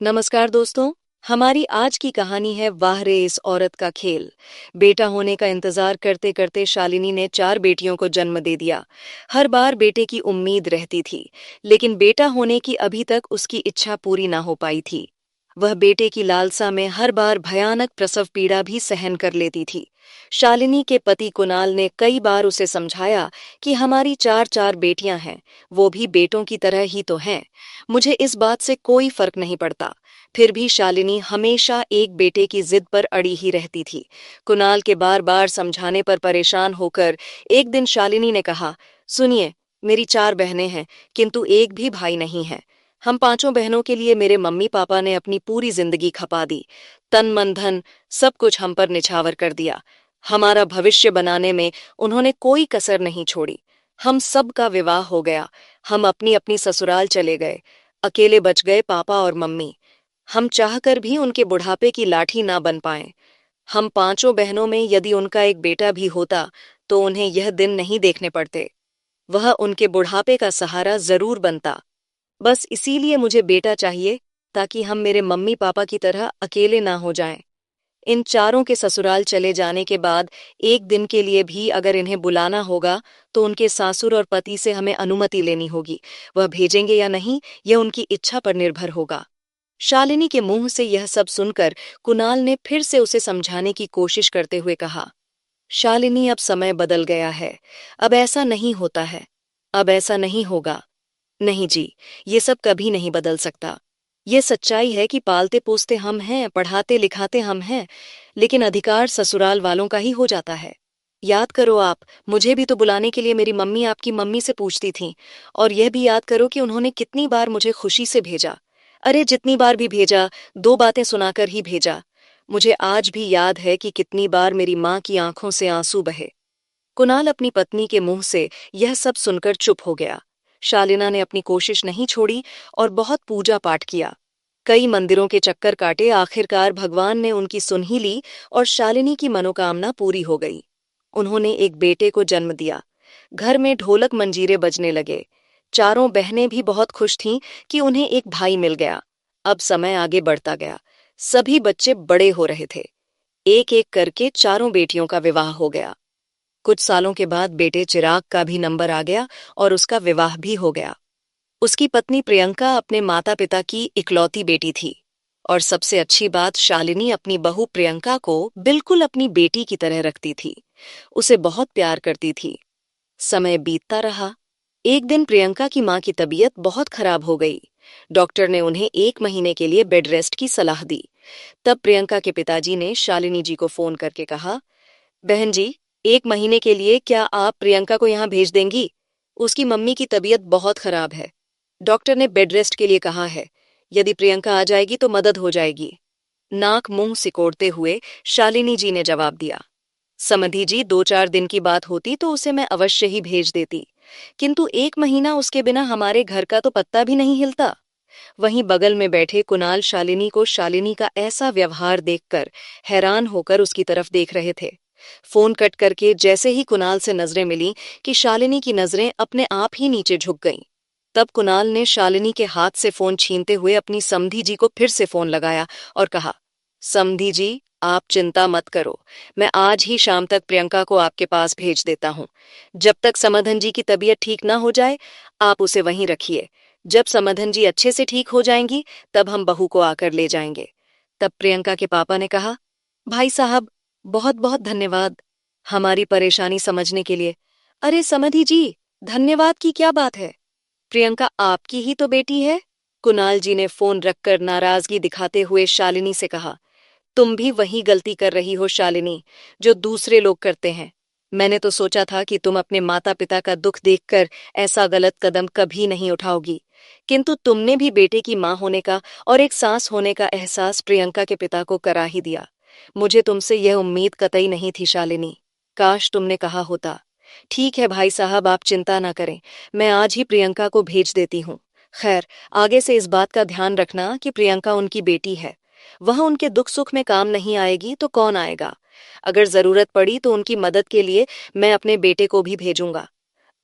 नमस्कार दोस्तों। हमारी आज की कहानी है वाह रे इस औरत का खेल। बेटा होने का इंतजार करते करते शालिनी ने 4 बेटियों को जन्म दे दिया। हर बार बेटे की उम्मीद रहती थी, लेकिन बेटा होने की अभी तक उसकी इच्छा पूरी ना हो पाई थी। वह बेटे की लालसा में हर बार भयानक प्रसव पीड़ा भी सहन कर लेती थी। शालिनी के पति कुणाल ने कई बार उसे समझाया कि हमारी 4 बेटियां हैं, वो भी बेटों की तरह ही तो हैं। मुझे इस बात से कोई फर्क नहीं पड़ता। फिर भी शालिनी हमेशा एक बेटे की जिद पर अड़ी ही रहती थी। कुणाल के बार बार समझाने पर परेशान होकर एक दिन शालिनी ने कहा, सुनिए, मेरी 4 बहनें हैं, किंतु एक भी भाई नहीं है। हम 5 बहनों के लिए मेरे मम्मी पापा ने अपनी पूरी जिंदगी खपा दी। तन मन धन सब कुछ हम पर निछावर कर दिया। हमारा भविष्य बनाने में उन्होंने कोई कसर नहीं छोड़ी। हम सब का विवाह हो गया। हम अपनी अपनी ससुराल चले गए। अकेले बच गए पापा और मम्मी। हम चाहकर भी उनके बुढ़ापे की लाठी ना बन पाए। हम 5 बहनों में यदि उनका एक बेटा भी होता तो उन्हें यह दिन नहीं देखने पड़ते। वह उनके बुढ़ापे का सहारा जरूर बनता। बस इसीलिए मुझे बेटा चाहिए, ताकि हम मेरे मम्मी पापा की तरह अकेले ना हो जाएं। इन चारों के ससुराल चले जाने के बाद एक दिन के लिए भी अगर इन्हें बुलाना होगा तो उनके सासुर और पति से हमें अनुमति लेनी होगी। वह भेजेंगे या नहीं, यह उनकी इच्छा पर निर्भर होगा। शालिनी के मुंह से यह सब सुनकर कुणाल ने फिर से उसे समझाने की कोशिश करते हुए कहा, शालिनी, अब समय बदल गया है। अब ऐसा नहीं होता है। अब ऐसा नहीं होगा। नहीं जी, ये सब कभी नहीं बदल सकता। ये सच्चाई है कि पालते पोसते हम हैं, पढ़ाते लिखाते हम हैं, लेकिन अधिकार ससुराल वालों का ही हो जाता है। याद करो आप, मुझे भी तो बुलाने के लिए मेरी मम्मी आपकी मम्मी से पूछती थीं। और यह भी याद करो कि उन्होंने कितनी बार मुझे खुशी से भेजा। अरे जितनी बार भी भेजा, 2 बातें सुनाकर ही भेजा। मुझे आज भी याद है कि कितनी बार मेरी माँ की आंखों से आंसू बहे। कुणाल अपनी पत्नी के मुंह से यह सब सुनकर चुप हो गया। शालिना ने अपनी कोशिश नहीं छोड़ी और बहुत पूजा पाठ किया। कई मंदिरों के चक्कर काटे, आखिरकार भगवान ने उनकी सुन ही ली और शालिनी की मनोकामना पूरी हो गई। उन्होंने एक बेटे को जन्म दिया। घर में ढोलक मंजीरे बजने लगे। चारों बहनें भी बहुत खुश थीं कि उन्हें एक भाई मिल गया। अब समय आगे बढ़ता गया। सभी बच्चे बड़े हो रहे थे। एक एक करके चारों बेटियों का विवाह हो गया। कुछ सालों के बाद बेटे चिराग का भी नंबर आ गया और उसका विवाह भी हो गया। उसकी पत्नी प्रियंका अपने माता पिता की इकलौती बेटी थी। और सबसे अच्छी बात, शालिनी अपनी बहू प्रियंका को बिल्कुल अपनी बेटी की तरह रखती थी। उसे बहुत प्यार करती थी। समय बीतता रहा। एक दिन प्रियंका की मां की तबीयत बहुत खराब हो गई। डॉक्टर ने उन्हें 1 महीने के लिए बेड रेस्ट की सलाह दी। तब प्रियंका के पिताजी ने शालिनी जी को फोन करके कहा, बहन जी, 1 महीने के लिए क्या आप प्रियंका को यहाँ भेज देंगी? उसकी मम्मी की तबीयत बहुत खराब है। डॉक्टर ने बेड रेस्ट के लिए कहा है। यदि प्रियंका आ जाएगी तो मदद हो जाएगी। नाक मुंह सिकोड़ते हुए शालिनी जी ने जवाब दिया, समधी जी, 2-4 दिन की बात होती तो उसे मैं अवश्य ही भेज देती, किंतु 1 महीना उसके बिना हमारे घर का तो पत्ता भी नहीं हिलता। वहीं बगल में बैठे कुणाल शालिनी को शालिनी का ऐसा व्यवहार देखकर हैरान होकर उसकी तरफ देख रहे थे। फोन कट करके जैसे ही कुणाल से नजरें मिली कि शालिनी की नजरें अपने आप ही नीचे झुक गईं। तब कुणाल ने शालिनी के हाथ से फोन छीनते हुए अपनी समधी जी को फिर से फोन लगाया और कहा, समधी जी, आप चिंता मत करो। मैं आज ही शाम तक प्रियंका को आपके पास भेज देता हूँ। जब तक समाधन जी की तबीयत ठीक ना हो जाए, आप उसे वहीं रखिए। जब समाधन जी अच्छे से ठीक हो जाएंगी, तब हम बहू को आकर ले जाएंगे। तब प्रियंका के पापा ने कहा, भाई साहब, बहुत बहुत धन्यवाद हमारी परेशानी समझने के लिए। अरे समधी जी, धन्यवाद की क्या बात है? प्रियंका आपकी ही तो बेटी है। कुणाल जी ने फोन रखकर नाराजगी दिखाते हुए शालिनी से कहा, तुम भी वही गलती कर रही हो शालिनी, जो दूसरे लोग करते हैं। मैंने तो सोचा था कि तुम अपने माता पिता का दुख देखकर ऐसा गलत कदम कभी नहीं उठाओगी, किंतु तुमने भी बेटे की मां होने का और एक सास होने का एहसास प्रियंका के पिता को करा ही दिया। मुझे तुमसे यह उम्मीद कतई नहीं थी शालिनी। काश तुमने कहा होता। ठीक है भाई साहब, आप चिंता ना करें, मैं आज ही प्रियंका को भेज देती हूँ। खैर, आगे से इस बात का ध्यान रखना कि प्रियंका उनकी बेटी है। वह उनके दुख सुख में काम नहीं आएगी तो कौन आएगा? अगर जरूरत पड़ी तो उनकी मदद के लिए मैं अपने बेटे को भी भेजूंगा।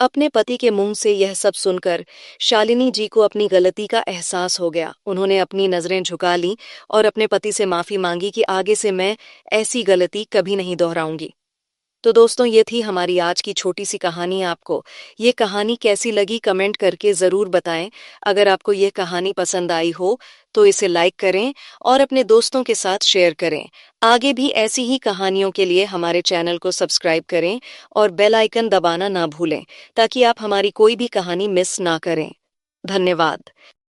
अपने पति के मुंह से यह सब सुनकर शालिनी जी को अपनी गलती का एहसास हो गया। उन्होंने अपनी नजरें झुका ली और अपने पति से माफी मांगी कि आगे से मैं ऐसी गलती कभी नहीं दोहराऊंगी। तो दोस्तों, ये थी हमारी आज की छोटी सी कहानी। आपको ये कहानी कैसी लगी कमेंट करके ज़रूर बताएं। अगर आपको ये कहानी पसंद आई हो तो इसे लाइक करें और अपने दोस्तों के साथ शेयर करें। आगे भी ऐसी ही कहानियों के लिए हमारे चैनल को सब्सक्राइब करें और बेल आइकन दबाना ना भूलें, ताकि आप हमारी कोई भी कहानी मिस ना करें। धन्यवाद।